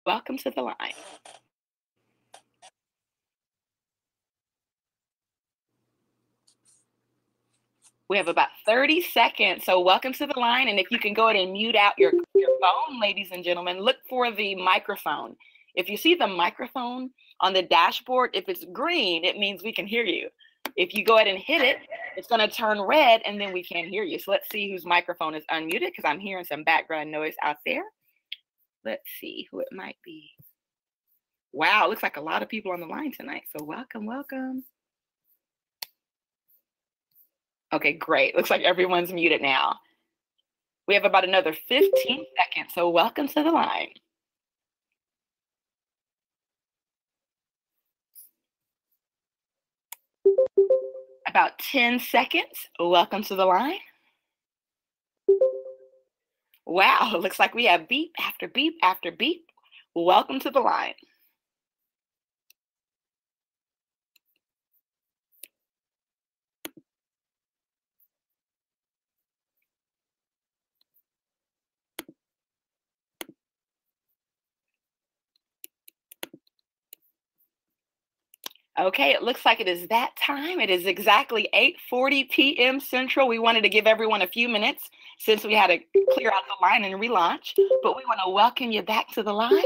welcome to the line. We have about 30 seconds, so welcome to the line. And if you can go ahead and mute out your phone, ladies and gentlemen, look for the microphone. If you see the microphone on the dashboard, if it's green, it means we can hear you. If you go ahead and hit it, it's going to turn red, and then we can't hear you. So let's see whose microphone is unmuted, because I'm hearing some background noise out there. Let's see who it might be. Wow, it looks like a lot of people on the line tonight. So welcome, welcome. Okay, great. Looks like everyone's muted now. We have about another 15 seconds, so welcome to the line. About 10 seconds, welcome to the line. Wow, it looks like we have beep after beep after beep. Welcome to the line. Okay, it looks like it is that time. It is exactly 8:40 p.m. Central. We wanted to give everyone a few minutes since we had to clear out the line and relaunch, but we want to welcome you back to the line.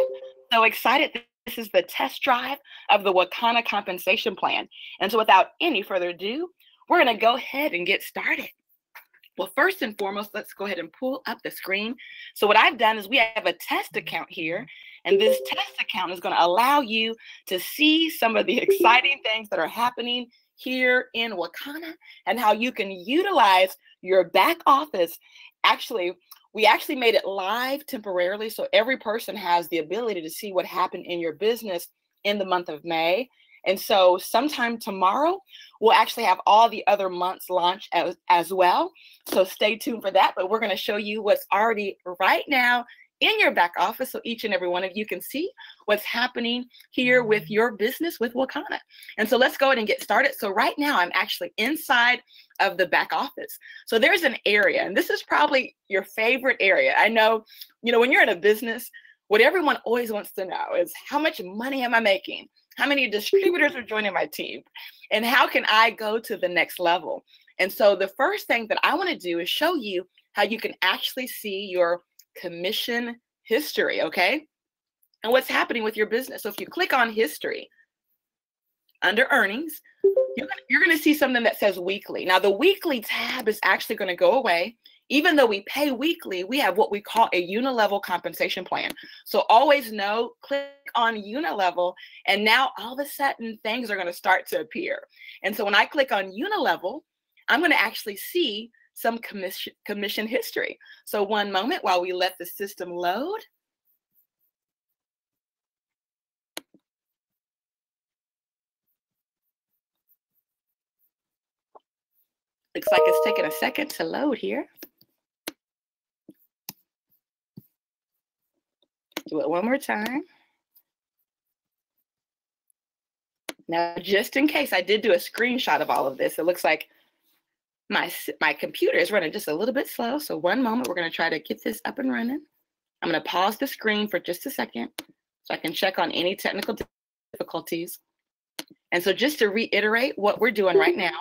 So excited. This is the test drive of the Wakana compensation plan. And so without any further ado, we're going to go ahead and get started. Well, first and foremost, let's go ahead and pull up the screen. So what I've done is we have a test account here, and this test account is going to allow you to see some of the exciting things that are happening here in Wakana and how you can utilize your back office. Actually, we actually made it live temporarily, so every person has the ability to see what happened in your business in the month of May. And so sometime tomorrow, we'll actually have all the other months launch as well. So stay tuned for that. But we're going to show you what's already right now in your back office, so each and every one of you can see what's happening here with your business with Wakana. And so let's go ahead and get started. So right now, I'm actually inside of the back office. So there's an area, and this is probably your favorite area. I know, when you're in a business, what everyone always wants to know is, how much money am I making? How many distributors are joining my team? And how can I go to the next level? And so the first thing that I want to do is show you how you can actually see your commission history, okay? And what's happening with your business. So if you click on history, under earnings, you're going to see something that says weekly. Now, the weekly tab is actually going to go away. Even though we pay weekly, we have what we call a unilevel compensation plan. So always know, click on unilevel, and now all of a sudden things are going to start to appear. And so when I click on unilevel, I'm going to actually see some commission history. So one moment while we let the system load. Looks like it's taking a second to load here. Do it one more time. Now, just in case, I did do a screenshot of all of this. It looks like my computer is running just a little bit slow. So one moment, we're going to try to get this up and running. I'm going to pause the screen for just a second so I can check on any technical difficulties. And so just to reiterate what we're doing right now,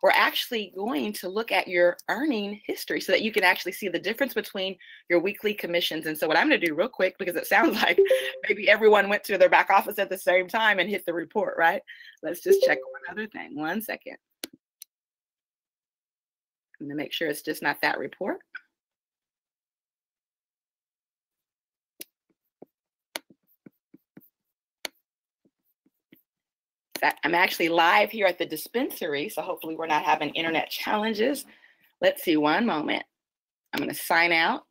we're actually going to look at your earning history so that you can actually see the difference between your weekly commissions. And so what I'm going to do real quick, because it sounds like maybe everyone went to their back office at the same time and hit the report, right? Let's just check one other thing. 1 second. I'm going to make sure it's just not that report. I'm actually live here at the dispensary, so hopefully we're not having internet challenges. Let's see, one moment. I'm going to sign out,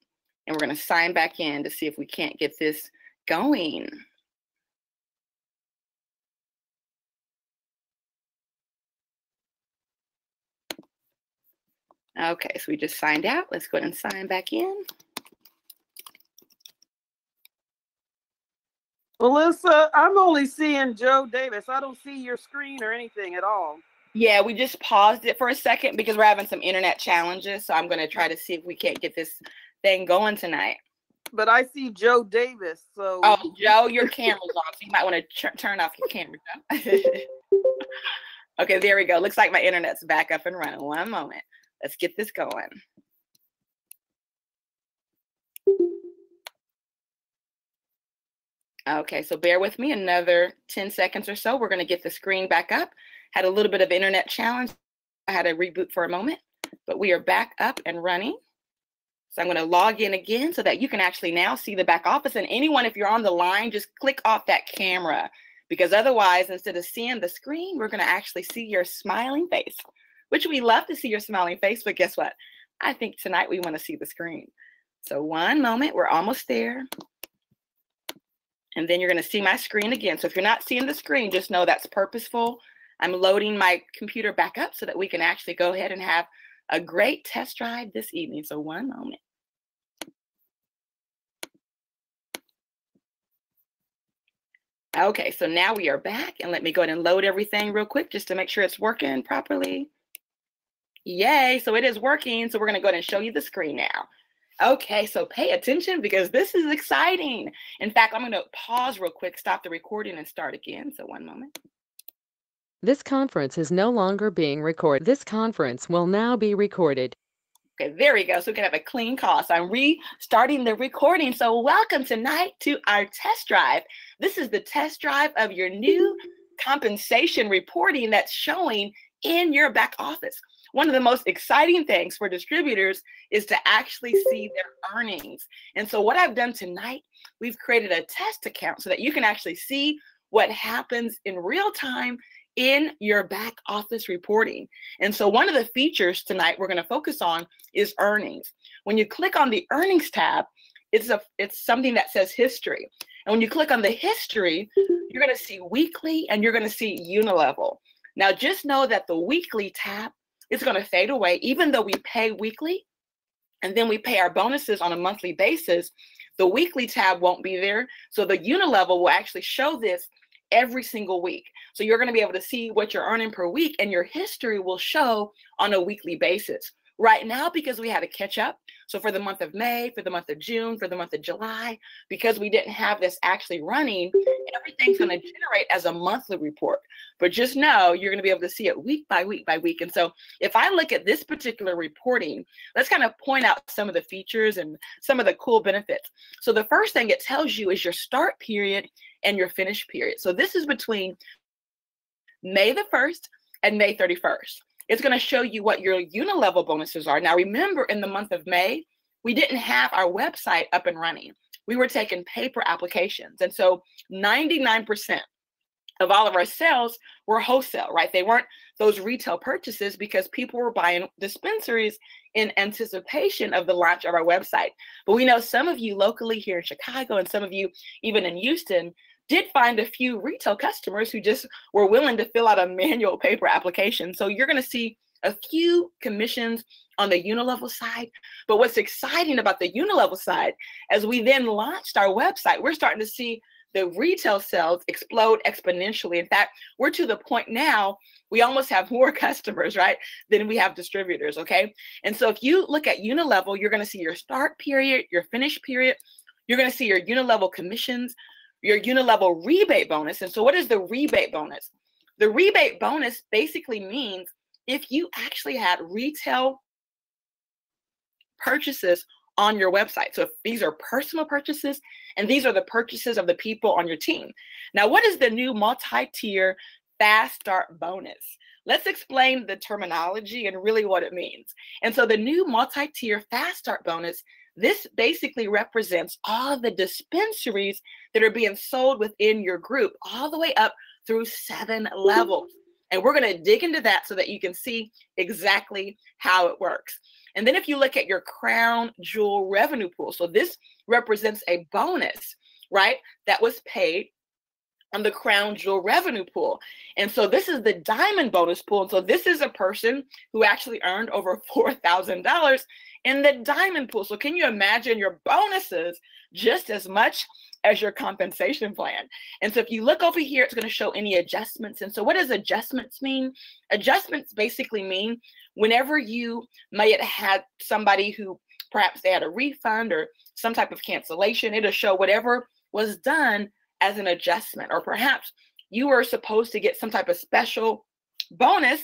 and we're going to sign back in to see if we can't get this going. Okay, so we just signed out. Let's go ahead and sign back in. Melissa, I'm only seeing Joe Davis. I don't see your screen or anything at all. Yeah, we just paused it for a second because we're having some internet challenges. So I'm going to try to see if we can't get this thing going tonight. But I see Joe Davis. So. Oh, Joe, your camera's on, so you might want to turn off your camera, Joe. Okay, there we go. Looks like my internet's back up and running. One moment. Let's get this going. Okay, so bear with me another 10 seconds or so. We're going to get the screen back up. Had a little bit of internet challenge. I had to reboot for a moment, but we are back up and running. So I'm going to log in again so that you can actually now see the back office. And anyone, if you're on the line, just click off that camera, because otherwise, instead of seeing the screen, we're going to actually see your smiling face, which we love to see your smiling face. But guess what? I think tonight we want to see the screen. So one moment, we're almost there. And then you're going to see my screen again. So if you're not seeing the screen, just know that's purposeful. I'm loading my computer back up so that we can actually go ahead and have a great test drive this evening. So one moment. Okay, so now we are back, and let me go ahead and load everything real quick just to make sure it's working properly. Yay, so it is working. So we're going to go ahead and show you the screen now. Okay, so pay attention because this is exciting. In fact, I'm going to pause real quick, stop the recording, and start again. So one moment. This conference is no longer being recorded. This conference will now be recorded. Okay, there we go. So we can have a clean call. So I'm restarting the recording. So welcome tonight to our test drive. This is the test drive of your new compensation reporting that's showing in your back office. One of the most exciting things for distributors is to actually see their earnings. And so what I've done tonight, we've created a test account so that you can actually see what happens in real time in your back office reporting. And so one of the features tonight we're going to focus on is earnings. When you click on the earnings tab, it's something that says history. And when you click on the history, you're going to see weekly and you're going to see unilevel. Now just know that the weekly tab is going to fade away, even though we pay weekly and then we pay our bonuses on a monthly basis. The weekly tab won't be there. So the unilevel will actually show this every single week. So you're going to be able to see what you're earning per week, and your history will show on a weekly basis. Right now, because we had to catch up, so for the month of May, for the month of June, for the month of July, because we didn't have this actually running, everything's going to generate as a monthly report. But just know you're going to be able to see it week by week by week. And so if I look at this particular reporting, let's kind of point out some of the features and some of the cool benefits. So the first thing it tells you is your start period and your finish period. So this is between May the 1st and May 31st. It's going to show you what your unilevel bonuses are. Now, remember, in the month of May, we didn't have our website up and running. We were taking paper applications. And so 99% of all of our sales were wholesale, right? They weren't those retail purchases because people were buying dispensaries in anticipation of the launch of our website. But we know some of you locally here in Chicago and some of you even in Houston did find a few retail customers who just were willing to fill out a manual paper application. So you're going to see a few commissions on the unilevel side. But what's exciting about the unilevel side, as we then launched our website, we're starting to see the retail sales explode exponentially. In fact, we're to the point now, we almost have more customers, right, than we have distributors, okay? And so if you look at unilevel, you're going to see your start period, your finish period. You're going to see your unilevel commissions, your unilevel rebate bonus. And so what is the rebate bonus? The rebate bonus basically means if you actually had retail purchases on your website. So if these are personal purchases and these are the purchases of the people on your team. Now, what is the new multi-tier fast start bonus? Let's explain the terminology and really what it means. And so the new multi-tier fast start bonus, this basically represents all of the dispensaries that are being sold within your group, all the way up through 7 levels. And we're going to dig into that so that you can see exactly how it works. And then if you look at your crown jewel revenue pool, so this represents a bonus, right, that was paid on the crown jewel revenue pool. And so this is the diamond bonus pool. And so this is a person who actually earned over $4,000 in the diamond pool. So can you imagine your bonuses just as much as your compensation plan? And so if you look over here, it's going to show any adjustments. And so what does adjustments mean? Adjustments basically mean whenever you may have had somebody who Perhaps they had a refund or some type of cancellation. It'll show whatever was done as an adjustment. Or perhaps you were supposed to get some type of special bonus.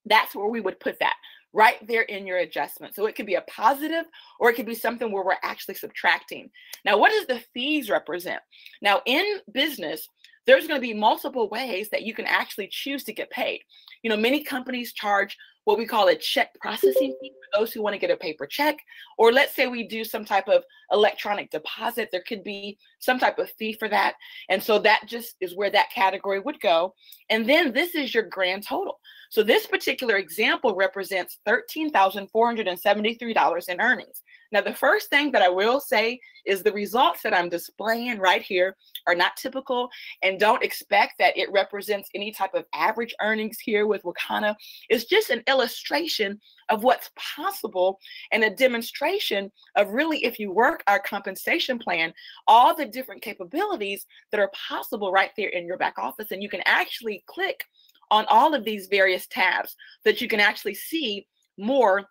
That's where we would put that, right there in your adjustment. So it could be a positive, or it could be something where we're actually subtracting. Now, what does the fees represent? Now, in business, there's going to be multiple ways that you can actually choose to get paid. Many companies charge what we call a check processing fee for those who want to get a paper check. Or let's say we do some type of electronic deposit, there could be some type of fee for that. And so that just is where that category would go. And then this is your grand total. So this particular example represents $13,473 in earnings. Now, the first thing that I will say is the results that I'm displaying right here are not typical, and don't expect that it represents any type of average earnings here with Wakana. It's just an illustration of what's possible and a demonstration of really, if you work our compensation plan, all the different capabilities that are possible right there in your back office. And you can actually click on all of these various tabs that you can actually see more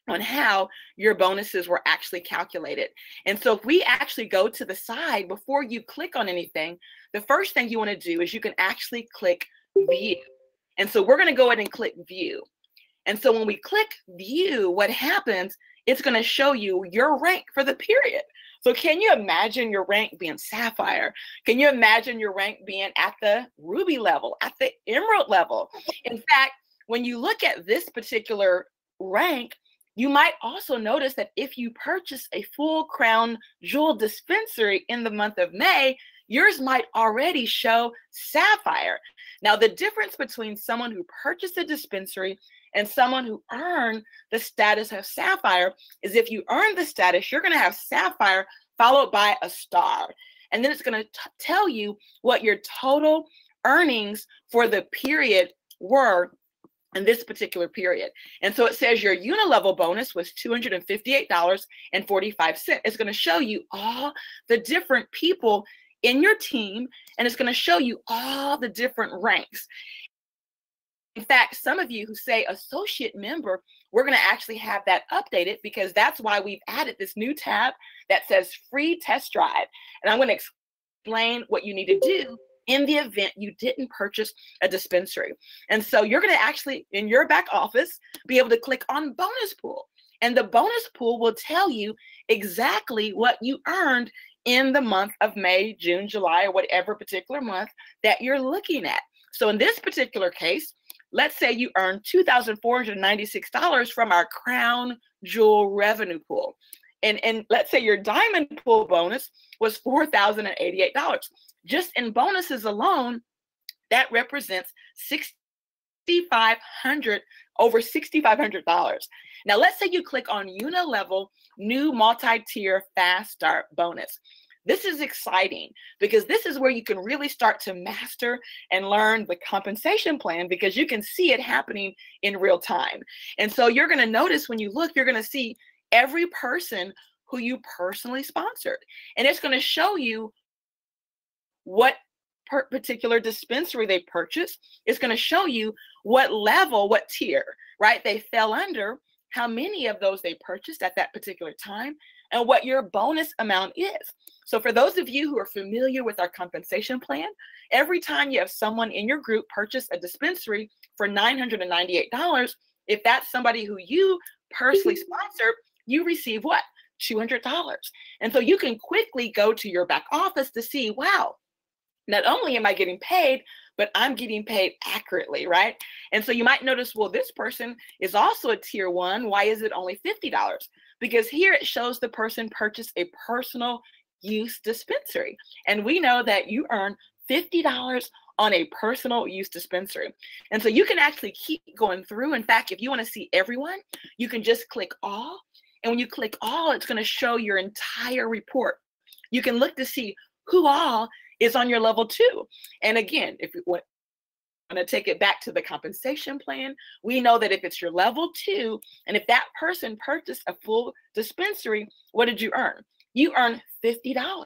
on how your bonuses were actually calculated. And so if we actually go to the side before you click on anything, the first thing you want to do is you can actually click view. And so we're going to go ahead and click view. And so when we click view, what happens, it's going to show you your rank for the period. So can you imagine your rank being sapphire? Can you imagine your rank being at the ruby level, at the emerald level? In fact, when you look at this particular rank, you might also notice that if you purchase a full crown jewel dispensary in the month of May, yours might already show sapphire. Now, the difference between someone who purchased a dispensary and someone who earned the status of sapphire is if you earn the status, you're going to have sapphire followed by a star. And then it's going to tell you what your total earnings for the period were in this particular period. And so it says your unilevel bonus was $258.45. It's going to show you all the different people in your team, and it's going to show you all the different ranks. In fact, some of you who say associate member, we're going to actually have that updated, because that's why we've added this new tab that says free test drive. And I'm going to explain what you need to do in the event you didn't purchase a dispensary. And so you're going to actually, in your back office, be able to click on bonus pool. And the bonus pool will tell you exactly what you earned in the month of May, June, July, or whatever particular month that you're looking at. So in this particular case, let's say you earned $2,496 from our crown jewel revenue pool. And let's say your diamond pool bonus was $4,088. Just in bonuses alone, that represents over $6,500. Now, let's say you click on Unilevel New Multi-Tier Fast Start Bonus. This is exciting because this is where you can really start to master and learn the compensation plan, because you can see it happening in real time. And so you're going to notice when you look, you're going to see every person who you personally sponsored. And it's going to show you what particular dispensary they purchased. It's going to show you what level, what tier, right, they fell under, how many of those they purchased at that particular time, and what your bonus amount is. So for those of you who are familiar with our compensation plan, every time you have someone in your group purchase a dispensary for $998, if that's somebody who you personally sponsored, you receive what? $200. And so you can quickly go to your back office to see, wow, not only am I getting paid, but I'm getting paid accurately, right? And so you might notice, well, this person is also a tier 1. Why is it only $50? Because here it shows the person purchased a personal use dispensary. And we know that you earn $50 on a personal use dispensary. And so you can actually keep going through. In fact, if you want to see everyone, you can just click all. And when you click all, it's going to show your entire report. You can look to see who all is on your level 2. And again, if you want to take it back to the compensation plan, we know that if it's your level 2, and if that person purchased a full dispensary, what did you earn? You earn $50.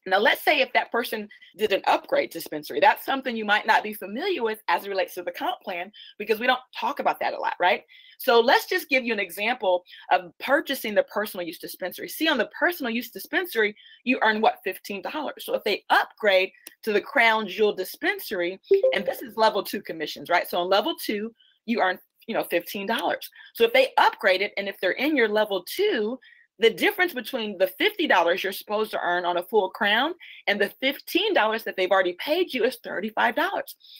Now, let's say if that person did an upgrade dispensary, that's something you might not be familiar with as it relates to the comp plan, because we don't talk about that a lot, right? So let's just give you an example of purchasing the personal use dispensary. See, on the personal use dispensary, you earn what, $15. So if they upgrade to the crown jewel dispensary, and this is level 2 commissions, right? So on level 2, you earn, $15. So if they upgrade it, and if they're in your level 2, the difference between the $50 you're supposed to earn on a full crown and the $15 that they've already paid you is $35.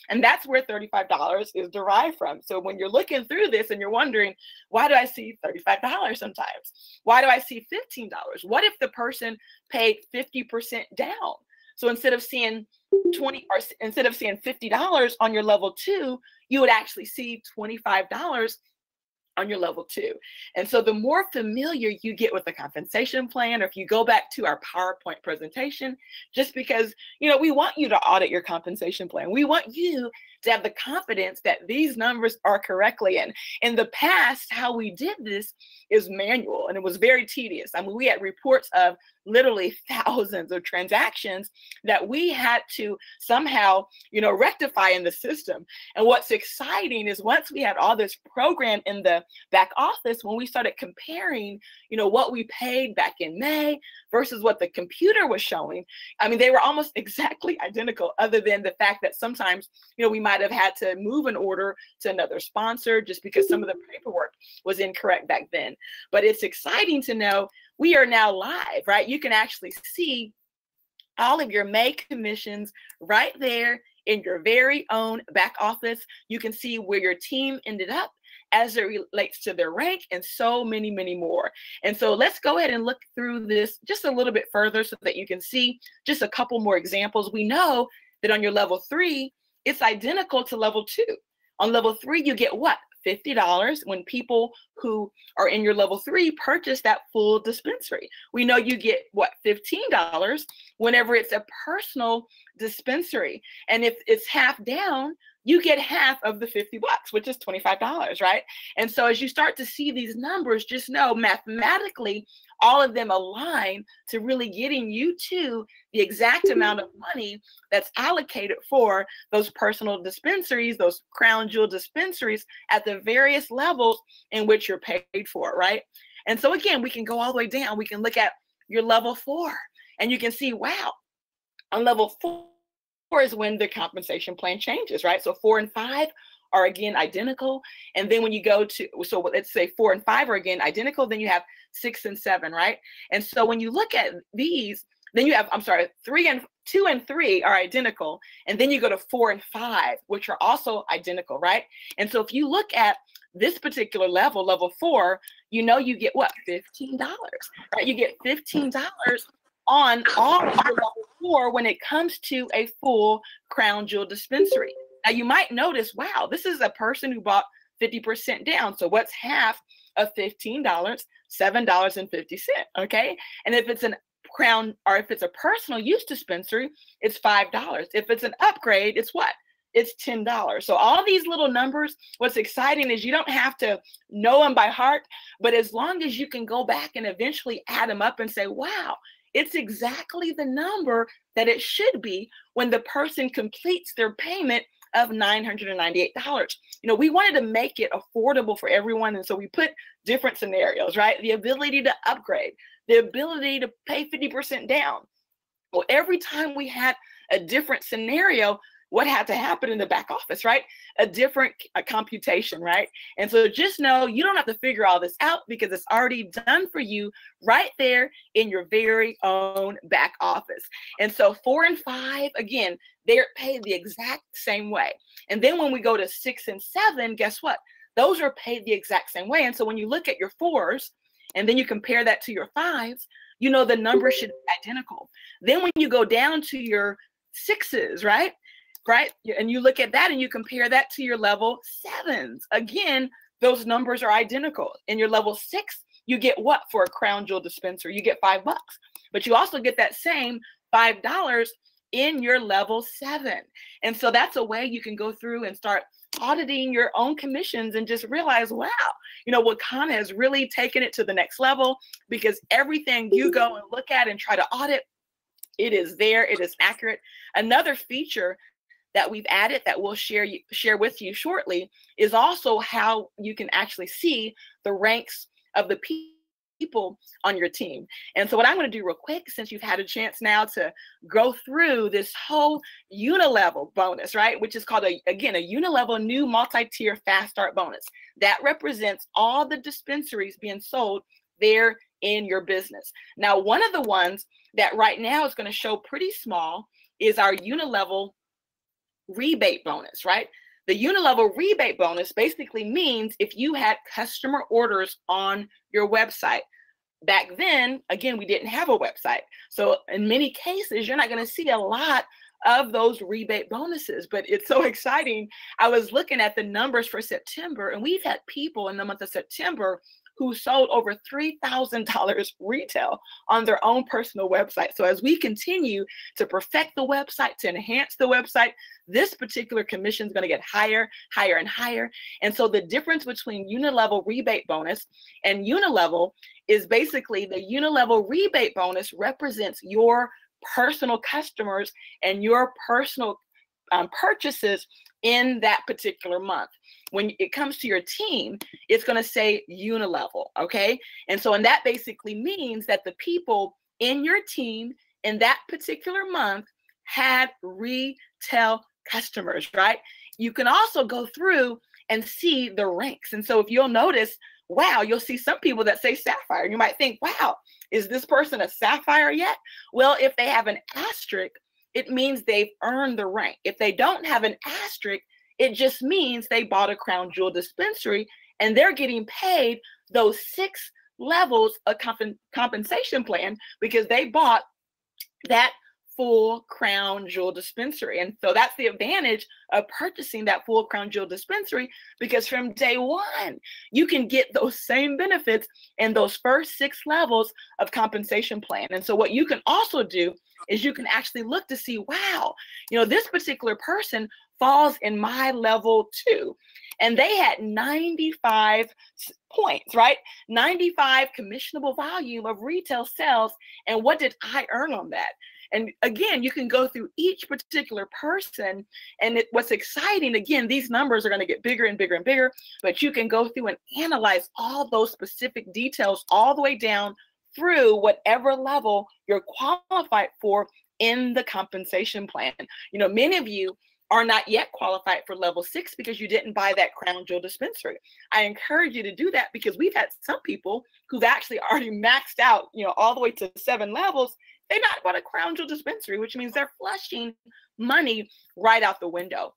And that's where $35 is derived from. So when you're looking through this and you're wondering, why do I see $35 sometimes? Why do I see $15? What if the person paid 50% down? So instead of seeing $50 on your level 2, you would actually see $25 on your level 2. And so the more familiar you get with the compensation plan, or if you go back to our PowerPoint presentation, just because, we want you to audit your compensation plan. We want you to have the confidence that these numbers are correctly in. In the past, how we did this is manual, and it was very tedious. I mean, we had reports of literally thousands of transactions that we had to somehow, rectify in the system. And what's exciting is once we had all this programmed in the back office, when we started comparing, what we paid back in May versus what the computer was showing, I mean, they were almost exactly identical, other than the fact that sometimes, we might have had to move an order to another sponsor just because some of the paperwork was incorrect back then. But it's exciting to know we are now live, right? You can actually see all of your May commissions right there in your very own back office. You can see where your team ended up as it relates to their rank, and so many, many more. And so let's go ahead and look through this just a little bit further so that you can see just a couple more examples. We know that on your level 3, it's identical to level 2. On level 3, you get what? $50 when people who are in your level 3 purchase that full dispensary. We know you get what? $15 whenever it's a personal dispensary. And if it's half down, you get half of the $50, which is $25, right? And so as you start to see these numbers, just know mathematically, all of them align to really getting you to the exact amount of money that's allocated for those personal dispensaries, those crown jewel dispensaries at the various levels in which you're paid for, right? And so again, we can go all the way down. We can look at your level 4, and you can see, wow, on level 4 is when the compensation plan changes, right? So 4 and 5 are again identical. And then when you go to, so let's say 4 and 5 are again identical, then you have 6 and 7, right? And so when you look at these, then you have, 2 and 3 are identical. And then you go to 4 and 5, which are also identical, right? And so if you look at this particular level, level 4, you get what? $15, right? You get $15 on all of your level 4 when it comes to a full crown jewel dispensary. Now you might notice, wow, this is a person who bought 50% down. So what's half of $15? $7.50, okay? And if it's an crown, or if it's a personal use dispensary, it's $5. If it's an upgrade, it's what? It's $10. So all these little numbers, what's exciting is you don't have to know them by heart, but as long as you can go back and eventually add them up and say, wow, it's exactly the number that it should be when the person completes their payment of $998. We wanted to make it affordable for everyone. And so we put different scenarios, right? The ability to upgrade, the ability to pay 50% down. Well, every time we had a different scenario, what had to happen in the back office, right? A different computation, right? And so just know you don't have to figure all this out because it's already done for you right there in your very own back office. And so 4 and 5, again, they're paid the exact same way. And then when we go to 6 and 7, guess what? Those are paid the exact same way. And so when you look at your 4s and then you compare that to your 5s, the numbers should be identical. Then when you go down to your 6s, right? And you look at that and you compare that to your level 7s. Again, those numbers are identical. In your level 6, you get what for a crown jewel dispenser? You get $5. But you also get that same $5 in your level 7. And so that's a way you can go through and start auditing your own commissions and just realize, wow, Wakana has really taken it to the next level, because everything you go and look at and try to audit, It is there. It is accurate. Another feature that we've added that we'll share with you shortly is also how you can actually see the ranks of the people on your team. And so what I'm going to do real quick, since you've had a chance now to go through this whole unilevel bonus, right, which is called, again, a unilevel new multi-tier fast start bonus. That represents all the dispensaries being sold there in your business. Now, one of the ones that right now is going to show pretty small is our unilevel rebate bonus, right? The unilevel rebate bonus basically means if you had customer orders on your website. Back then, again, we didn't have a website. So in many cases, you're not going to see a lot of those rebate bonuses, but it's so exciting. I was looking at the numbers for September, and we've had people in the month of September who sold over $3,000 retail on their own personal website. So as we continue to perfect the website, to enhance the website, this particular commission is going to get higher, higher, and higher. And so the difference between unilevel rebate bonus and unilevel is basically the unilevel rebate bonus represents your personal customers and your personal purchases in that particular month. When it comes to your team, it's going to say unilevel, okay? And so, and that basically means that the people in your team in that particular month had retail customers, right? You can also go through and see the ranks. And so if you'll notice, wow, you'll see some people that say sapphire. You might think, wow, is this person a sapphire yet? Well, if they have an asterisk, it means they've earned the rank. If they don't have an asterisk, it just means they bought a crown jewel dispensary and they're getting paid those 6 levels of compensation plan because they bought that full crown jewel dispensary. And so that's the advantage of purchasing that full crown jewel dispensary, because from day one, you can get those same benefits in those first 6 levels of compensation plan. And so what you can also do is you can actually look to see, wow, you know, this particular person falls in my level 2. And they had 95 points, right? 95 commissionable volume of retail sales. And what did I earn on that? And again, you can go through each particular person. And what's exciting, again, these numbers are going to get bigger and bigger and bigger, but you can go through and analyze all those specific details all the way down through whatever level you're qualified for in the compensation plan. You know, many of you are not yet qualified for level 6 because you didn't buy that crown jewel dispensary. I encourage you to do that because we've had some people who've actually already maxed out, you know, all the way to 7 levels. They not bought a crown jewel dispensary, which means they're flushing money right out the window.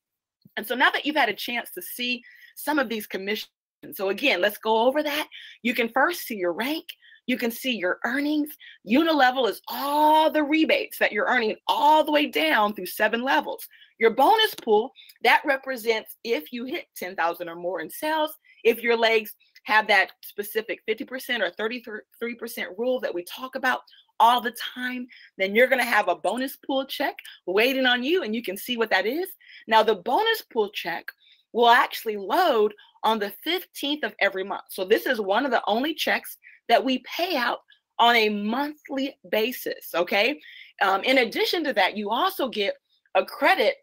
And so now that you've had a chance to see some of these commissions, so again, let's go over that. You can first see your rank. You can see your earnings. Unilevel is all the rebates that you're earning all the way down through 7 levels. Your bonus pool, that represents if you hit 10,000 or more in sales, if your legs have that specific 50% or 33% rule that we talk about all the time, then you're going to have a bonus pool check waiting on you, and you can see what that is. Now, the bonus pool check will actually load on the 15th of every month. So this is one of the only checks that we pay out on a monthly basis, okay? In addition to that, you also get a credit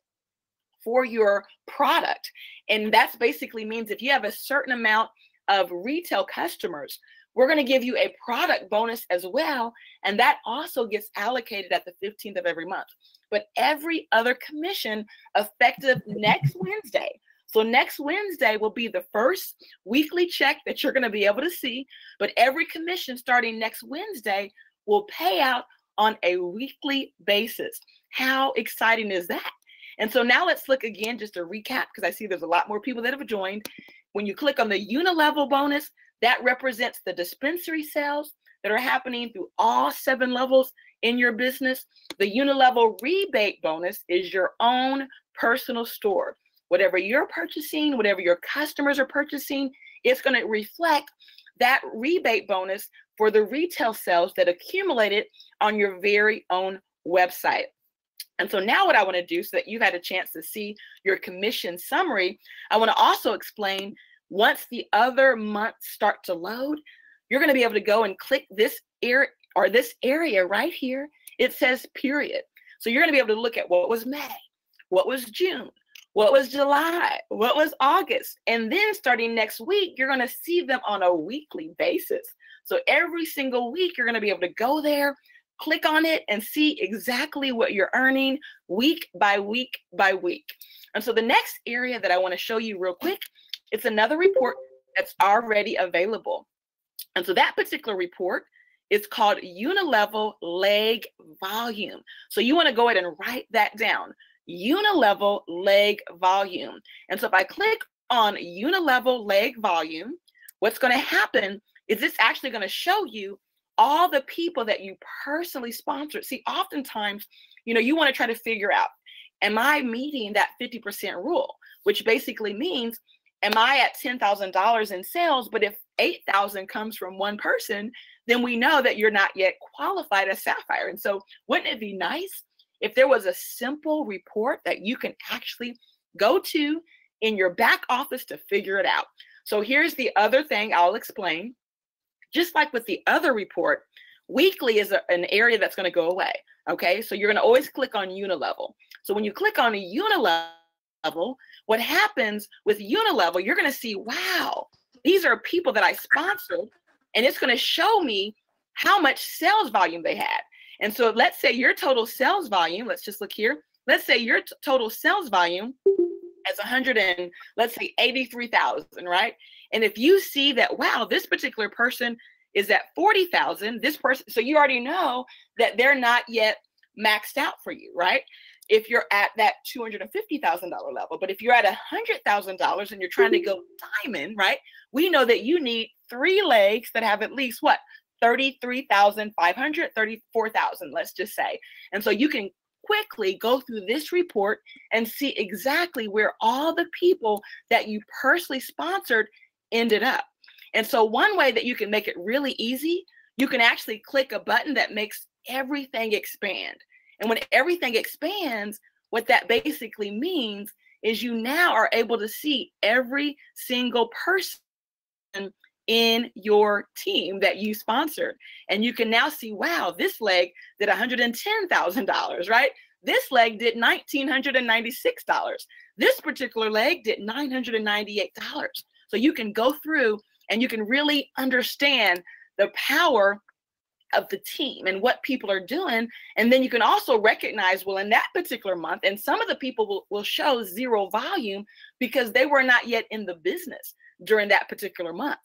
for your product. And that basically means if you have a certain amount of retail customers, we're going to give you a product bonus as well. And that also gets allocated at the 15th of every month. But every other commission effective next Wednesday. So next Wednesday will be the first weekly check that you're going to be able to see. But every commission starting next Wednesday will pay out on a weekly basis. How exciting is that? And so now let's look again, just to recap, because I see there's a lot more people that have joined. When you click on the unilevel bonus, that represents the dispensary sales that are happening through all 7 levels in your business. The unilevel rebate bonus is your own personal store. Whatever you're purchasing, whatever your customers are purchasing, it's going to reflect that rebate bonus for the retail sales that accumulated on your very own website. And so now what I want to do, so that you've had a chance to see your commission summary, I want to also explain, once the other months start to load, you're going to be able to go and click this area right here, It says period. So you're going to be able to look at what was May, what was June, what was July, what was August. And then starting next week, you're going to see them on a weekly basis. So every single week, you're going to be able to go there, click on it, and see exactly what you're earning week by week by week. And so the next area that I want to show you real quick, it's another report that's already available. And so that particular report is called Unilevel Leg Volume. So you want to go ahead and write that down, Unilevel Leg Volume. And so if I click on Unilevel Leg Volume, what's going to happen is it's actually going to show you all the people that you personally sponsored. See, oftentimes, you want to try to figure out, am I meeting that 50% rule, which basically means, am I at $10,000 in sales, but if 8,000 comes from one person, then we know that you're not yet qualified as Sapphire. And so wouldn't it be nice if there was a simple report that you can actually go to in your back office to figure it out? So here's the other thing I'll explain. Just like with the other report, weekly is an area that's going to go away. Okay, so you're going to always click on Unilevel. So when you click on a Unilevel, what happens with Unilevel, you're going to see, wow, these are people that I sponsored, and it's going to show me how much sales volume they had. And so let's say your total sales volume, let's just look here. Let's say your total sales volume is 83,000, right? And if you see that, wow, this particular person is at 40,000, this person, so you already know that they're not yet maxed out for you, right? If you're at that $250,000 level, but if you're at $100,000 and you're trying to go diamond, right? We know that you need 3 legs that have at least what? 33,500, 34,000, let's just say. And so you can quickly go through this report and see exactly where all the people that you personally sponsored ended up. And so one way that you can make it really easy, you can actually click a button that makes everything expand. And when everything expands, what that basically means is you now are able to see every single person in your team that you sponsored. And you can now see, wow, this leg did $110,000, right? This leg did $1,996. This particular leg did $998. So you can go through and you can really understand the power of the team and what people are doing. And then you can also recognize, well, in that particular month, and some of the people will show 0 volume because they were not yet in the business during that particular month.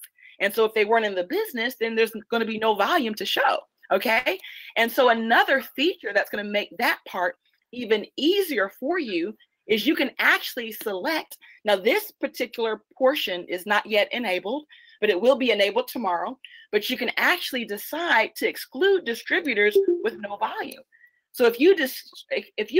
And so if they weren't in the business, then there's going to be no volume to show. Okay. And so another feature that's going to make that part even easier for you is you can actually select. Now, this particular portion is not yet enabled, but it will be enabled tomorrow. But you can actually decide to exclude distributors with no volume. So if you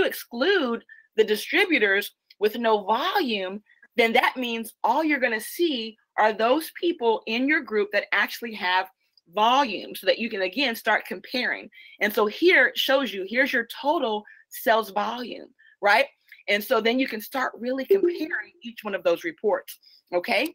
exclude the distributors with no volume, then that means all you're going to see are those people in your group that actually have volume, so that you can again start comparing. And so here it shows you, here's your total sales volume, right? And so then you can start really comparing each one of those reports. Okay.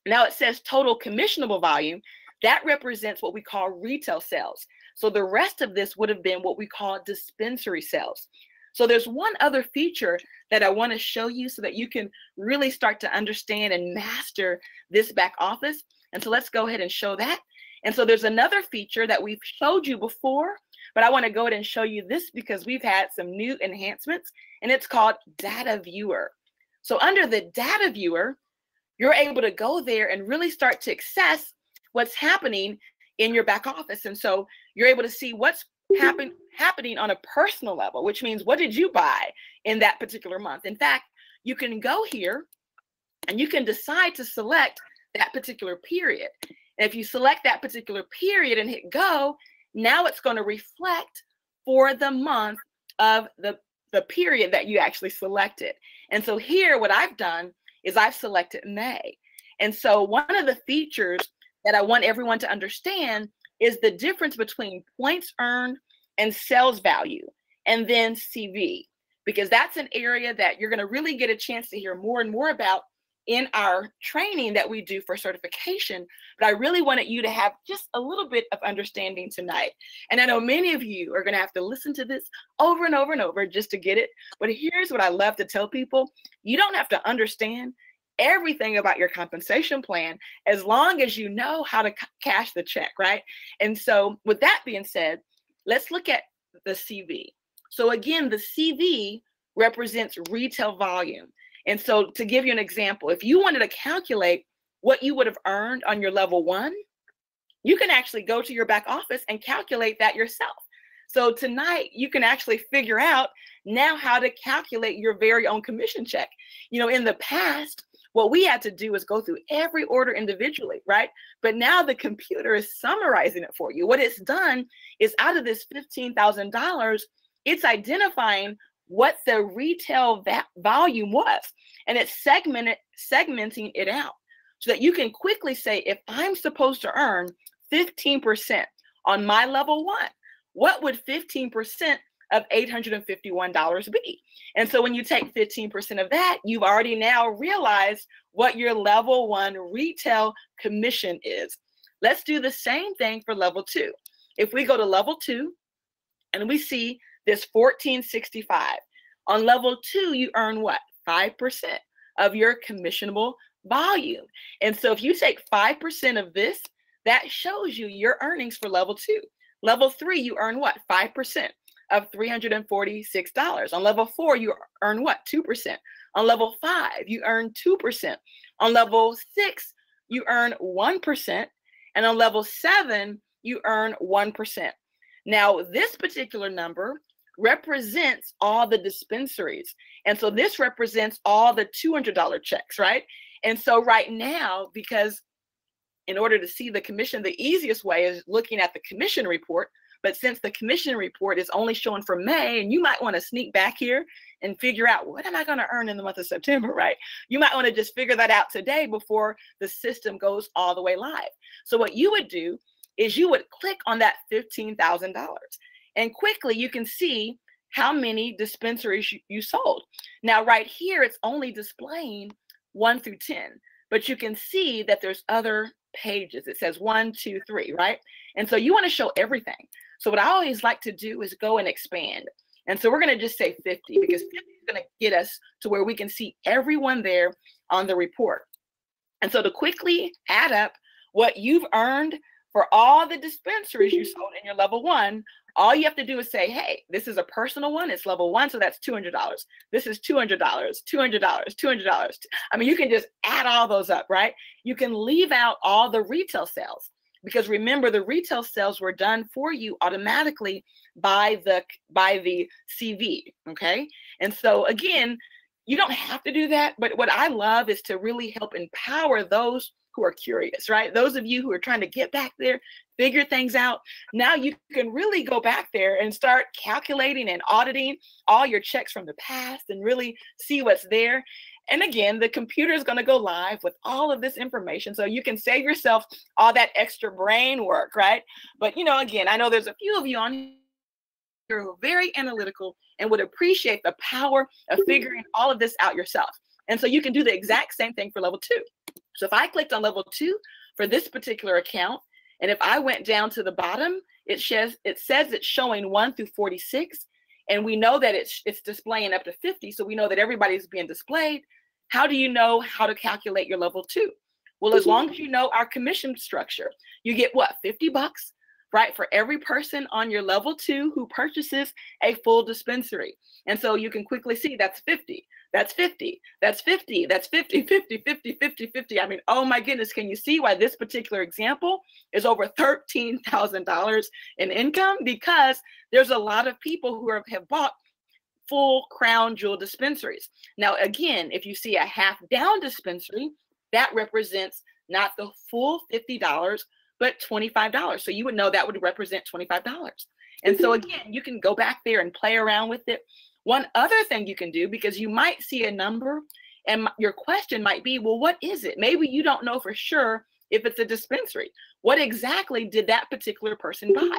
Now it says total commissionable volume. That represents what we call retail sales. So the rest of this would have been what we call dispensary sales. So there's one other feature that I want to show you so that you can really start to understand and master this back office. And so let's go ahead and show that. And so there's another feature that we've showed you before, but I want to go ahead and show you this because we've had some new enhancements, and it's called Data Viewer. So under the Data Viewer, you're able to go there and really start to access what's happening in your back office. And so you're able to see what's happening on a personal level, which means what did you buy in that particular month? In fact, you can go here and you can decide to select that particular period. And if you select that particular period and hit go, now it's going to reflect for the month of the period that you actually selected. And so here, what I've done is I've selected May. And so one of the features that I want everyone to understand is the difference between points earned and sales value, and then CV, because that's an area that you're going to really get a chance to hear more and more about in our training that we do for certification, but I really wanted you to have just a little bit of understanding tonight. And I know many of you are going to have to listen to this over and over and over just to get it. But here's what I love to tell people. You don't have to understand everything about your compensation plan as long as you know how to cash the check, right? And so with that being said, let's look at the CV. So again, the CV represents retail volume. And so to give you an example, if you wanted to calculate what you would have earned on your level 1, you can actually go to your back office and calculate that yourself. So tonight you can actually figure out now how to calculate your very own commission check. You know, in the past, what we had to do is go through every order individually, right? But now the computer is summarizing it for you. What it's done is out of this $15,000, it's identifying what the retail volume was, and it's segmenting it out so that you can quickly say, if I'm supposed to earn 15% on my level 1, what would 15% of $851 be? And so when you take 15% of that, you've already now realized what your level 1 retail commission is. Let's do the same thing for level 2. If we go to level 2 and we see this $1465, on level 2, you earn what? 5% of your commissionable volume. And so if you take 5% of this, that shows you your earnings for level 2. Level 3, you earn what? 5% of $346. On level 4, you earn what? 2%. On level 5, you earn 2%. On level 6, you earn 1%. And on level 7, you earn 1%. Now, this particular number represents all the dispensaries. And so this represents all the $200 checks, right? And so right now, because in order to see the commission, the easiest way is looking at the commission report. But since the commission report is only showing for May, and you might want to sneak back here and figure out, what am I going to earn in the month of September, right? You might want to just figure that out today before the system goes all the way live. So what you would do is you would click on that $15,000. And quickly you can see how many dispensaries you sold. Now, right here, it's only displaying 1 through 10, but you can see that there's other pages. It says 1, 2, 3, right? And so you want to show everything. So what I always like to do is go and expand. And so we're going to just say 50 because 50 is going to get us to where we can see everyone there on the report. And so to quickly add up what you've earned for all the dispensaries you sold in your level 1, all you have to do is say, hey, this is a personal one. It's level 1, so that's $200. This is $200, $200, $200. I mean, you can just add all those up, right? You can leave out all the retail sales because remember, the retail sales were done for you automatically by the CV, okay? And so again, you don't have to do that, but what I love is to really help empower those who are curious, right? Those of you who are trying to get back there, figure things out. Now you can really go back there and start calculating and auditing all your checks from the past and really see what's there. And again, the computer is going to go live with all of this information so you can save yourself all that extra brain work, right? But, you know, again, I know there's a few of you on here who are very analytical and would appreciate the power of figuring all of this out yourself. And so you can do the exact same thing for level 2. So if I clicked on level 2 for this particular account, and if I went down to the bottom, it says it's showing 1 through 46, and we know that it's displaying up to 50, so we know that everybody's being displayed. How do you know how to calculate your level 2? Well, as long as you know our commission structure, you get what, $50, right, for every person on your level 2 who purchases a full dispensary. And so you can quickly see that's 50. That's 50, that's 50, that's 50, 50, 50, 50, 50. I mean, oh my goodness, can you see why this particular example is over $13,000 in income? Because there's a lot of people who have bought full crown jewel dispensaries. Now, again, if you see a half down dispensary, that represents not the full $50, but $25. So you would know that would represent $25. And so again, you can go back there and play around with it. One other thing you can do, because you might see a number and your question might be, well, what is it? Maybe you don't know for sure if it's a dispensary. What exactly did that particular person buy?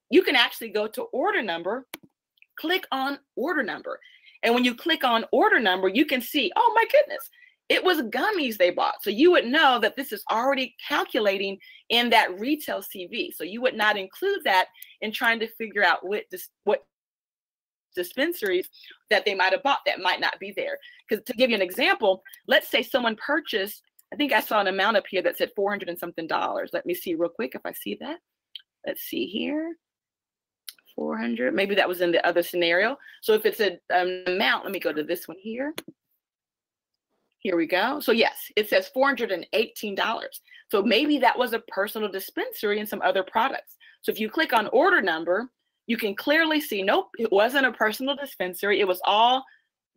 You can actually go to order number, click on order number. And when you click on order number, you can see, oh my goodness, it was gummies they bought. So you would know that this is already calculating in that retail CV. So you would not include that in trying to figure out what dispensaries that they might have bought that might not be there. Because to give you an example, let's say someone purchased, I think I saw an amount up here that said $400 and something. Let me see real quick if I see that. Let's see here. 400, maybe that was in the other scenario. So if it's an amount, let me go to this one here. Here we go. So yes, it says $418. So maybe that was a personal dispensary and some other products. So if you click on order number, you can clearly see, nope, it wasn't a personal dispensary. It was all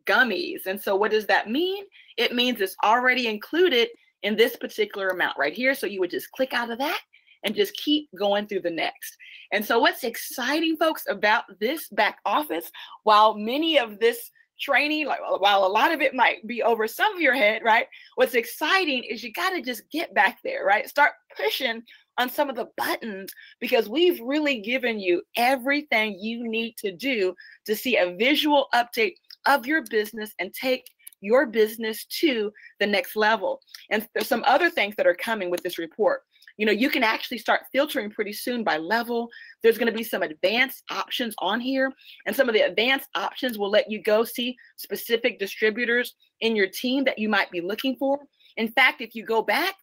gummies. And so what does that mean? It means it's already included in this particular amount right here. So you would just click out of that and just keep going through the next. And so what's exciting, folks, about this back office, while many of this training, while a lot of it might be over some of your head, right? What's exciting is you got to just get back there, right? Start pushing on some of the buttons, because we've really given you everything you need to do to see a visual update of your business and take your business to the next level. And there's some other things that are coming with this report. You know, you can actually start filtering pretty soon by level. There's going to be some advanced options on here, and some of the advanced options will let you go see specific distributors in your team that you might be looking for. In fact, if you go back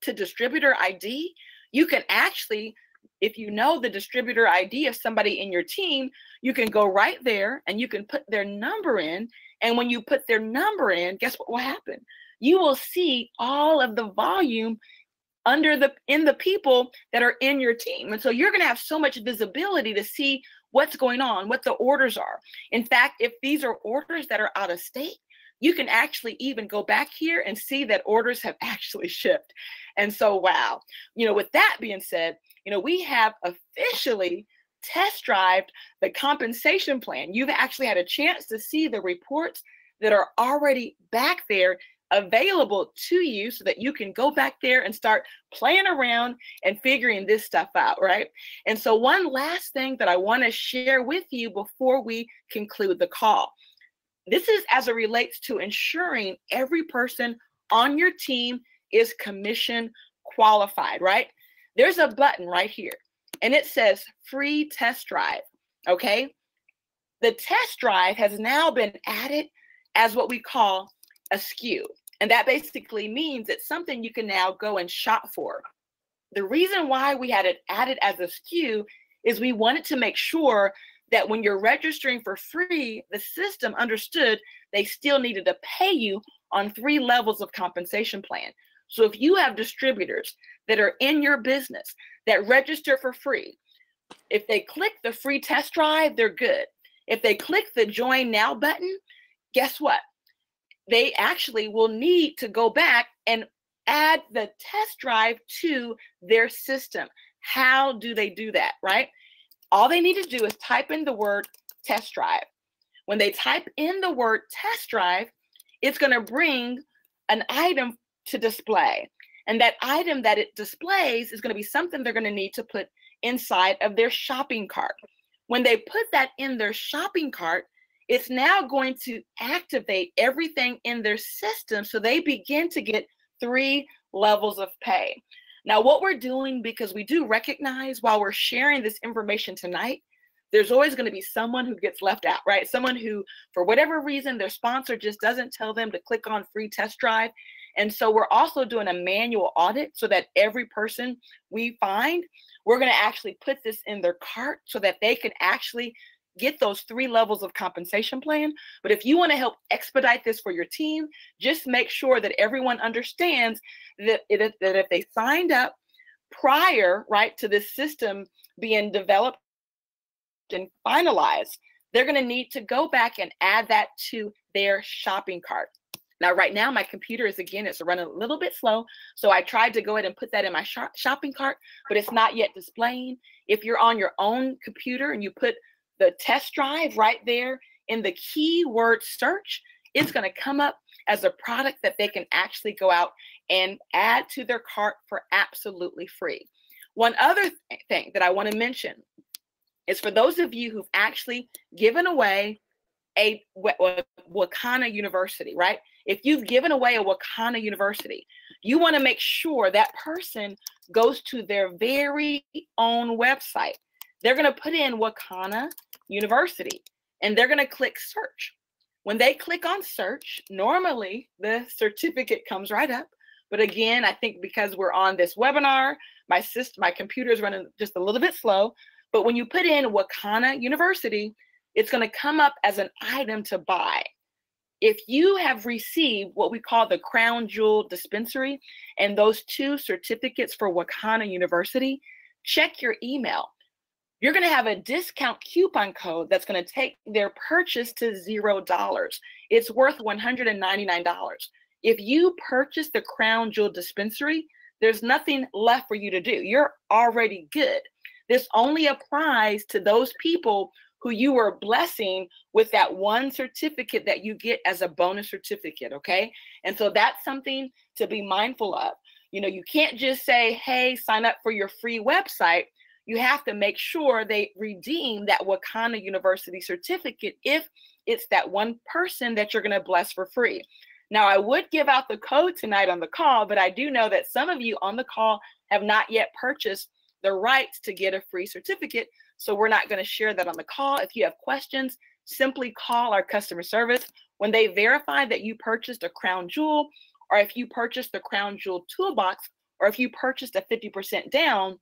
to distributor ID, you can actually, if you know the distributor ID of somebody in your team, you can go right there and you can put their number in. And when you put their number in, guess what will happen? You will see all of the volume in the people that are in your team. And so you're going to have so much visibility to see what's going on, what the orders are. In fact, if these are orders that are out of state, you can actually even go back here and see that orders have actually shipped. And so, wow, you know, with that being said, you know, we have officially test drived the compensation plan. You've actually had a chance to see the reports that are already back there available to you so that you can go back there and start playing around and figuring this stuff out, right? And so one last thing that I want to share with you before we conclude the call. This is as it relates to ensuring every person on your team is commission qualified, right? There's a button right here and it says free test drive, okay? The test drive has now been added as what we call a SKU. And that basically means it's something you can now go and shop for. The reason why we had it added as a SKU is we wanted to make sure that when you're registering for free, the system understood they still needed to pay you on 3 levels of compensation plan. So if you have distributors that are in your business that register for free, if they click the free test drive, they're good. If they click the join now button, guess what? They actually will need to go back and add the test drive to their system. How do they do that, right? All they need to do is type in the word test drive. When they type in the word test drive, it's going to bring an item to display. And that item that it displays is going to be something they're going to need to put inside of their shopping cart. When they put that in their shopping cart, it's now going to activate everything in their system so they begin to get 3 levels of pay. Now, what we're doing, because we do recognize while we're sharing this information tonight, there's always going to be someone who gets left out, right? Someone who, for whatever reason, their sponsor just doesn't tell them to click on free test drive. And so we're also doing a manual audit so that every person we find, we're going to actually put this in their cart so that they can actually get those 3 levels of compensation plan. But if you want to help expedite this for your team, just make sure that everyone understands that if they signed up prior, right, to this system being developed and finalized, they're going to need to go back and add that to their shopping cart. Now, right now, my computer is, again, it's running a little bit slow. So I tried to go ahead and put that in my shopping cart, but it's not yet displaying. If you're on your own computer and you put the test drive right there in the keyword search, it's going to come up as a product that they can actually go out and add to their cart for absolutely free. One other thing that I want to mention is for those of you who've actually given away a Wakana University, right? If you've given away a Wakana University, you want to make sure that person goes to their very own website. They're going to put in Wakana University and they're going to click search. When they click on search, normally the certificate comes right up. But again, I think because we're on this webinar, my computer is running just a little bit slow. But when you put in Wakana University, it's going to come up as an item to buy. If you have received what we call the Crown Jewel Dispensary and those 2 certificates for Wakana University, check your email. You're going to have a discount coupon code that's going to take their purchase to $0. It's worth $199. If you purchase the Crown Jewel Dispensary, there's nothing left for you to do. You're already good. This only applies to those people who you are blessing with that one certificate that you get as a bonus certificate, okay? And so that's something to be mindful of. You know, you can't just say, hey, sign up for your free website. You have to make sure they redeem that Wakana University certificate if it's that one person that you're going to bless for free. Now, I would give out the code tonight on the call, but I do know that some of you on the call have not yet purchased the rights to get a free certificate. So we're not going to share that on the call. If you have questions, simply call our customer service. When they verify that you purchased a Crown Jewel, or if you purchased the Crown Jewel Toolbox, or if you purchased a 50% down,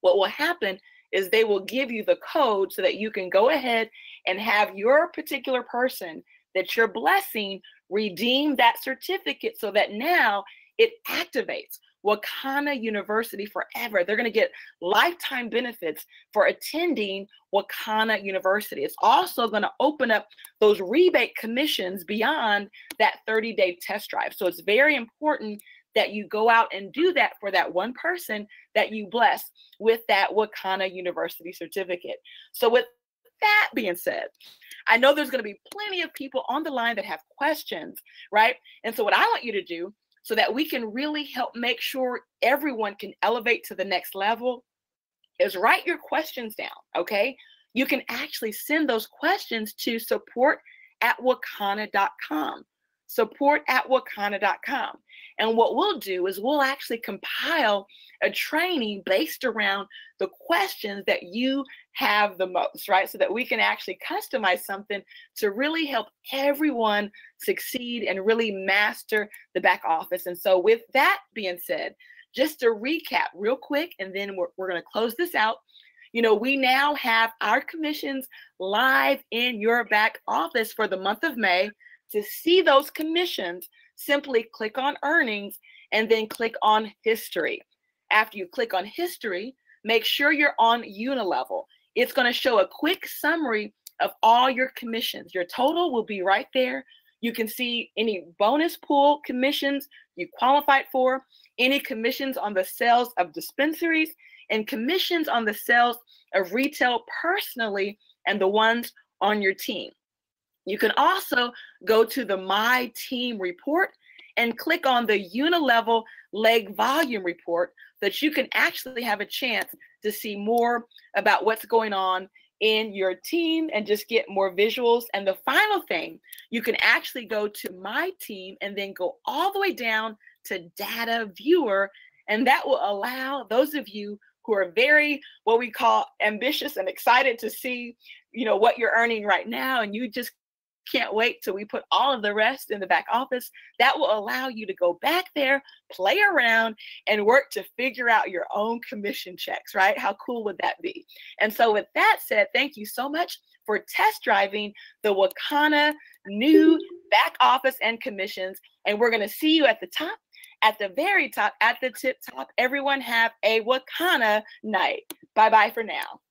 what will happen is they will give you the code so that you can go ahead and have your particular person that you're blessing redeem that certificate so that now it activates Wakana University forever. They're going to get lifetime benefits for attending Wakana University. It's also going to open up those rebate commissions beyond that 30-day test drive. So it's very important that you go out and do that for that one person that you bless with that Wakana University certificate. So with that being said, I know there's going to be plenty of people on the line that have questions, right? And so what I want you to do so that we can really help make sure everyone can elevate to the next level is write your questions down, okay? You can actually send those questions to support@wakana.com. support@wakana.com. And what we'll do is we'll actually compile a training based around the questions that you have the most, right? So that we can actually customize something to really help everyone succeed and really master the back office. And so with that being said, just to recap real quick, and then we're going to close this out. You know, we now have our commissions live in your back office for the month of May. To see those commissions, simply click on earnings and then click on history. After you click on history, make sure you're on Unilevel. It's going to show a quick summary of all your commissions. Your total will be right there. You can see any bonus pool commissions you qualified for, any commissions on the sales of dispensaries, and commissions on the sales of retail personally and the ones on your team. You can also go to the My Team report and click on the Unilevel leg volume report that you can actually have a chance to see more about what's going on in your team and just get more visuals. And the final thing, you can actually go to My Team and then go all the way down to Data Viewer. And that will allow those of you who are very, what we call ambitious and excited to see, you know, what you're earning right now. And you just can't wait till we put all of the rest in the back office. That will allow you to go back there, play around, and work to figure out your own commission checks, right? How cool would that be? And so with that said, thank you so much for test driving the Wakana new back office and commissions. And we're going to see you at the top, at the very top, at the tip top. Everyone have a Wakana night. Bye-bye for now.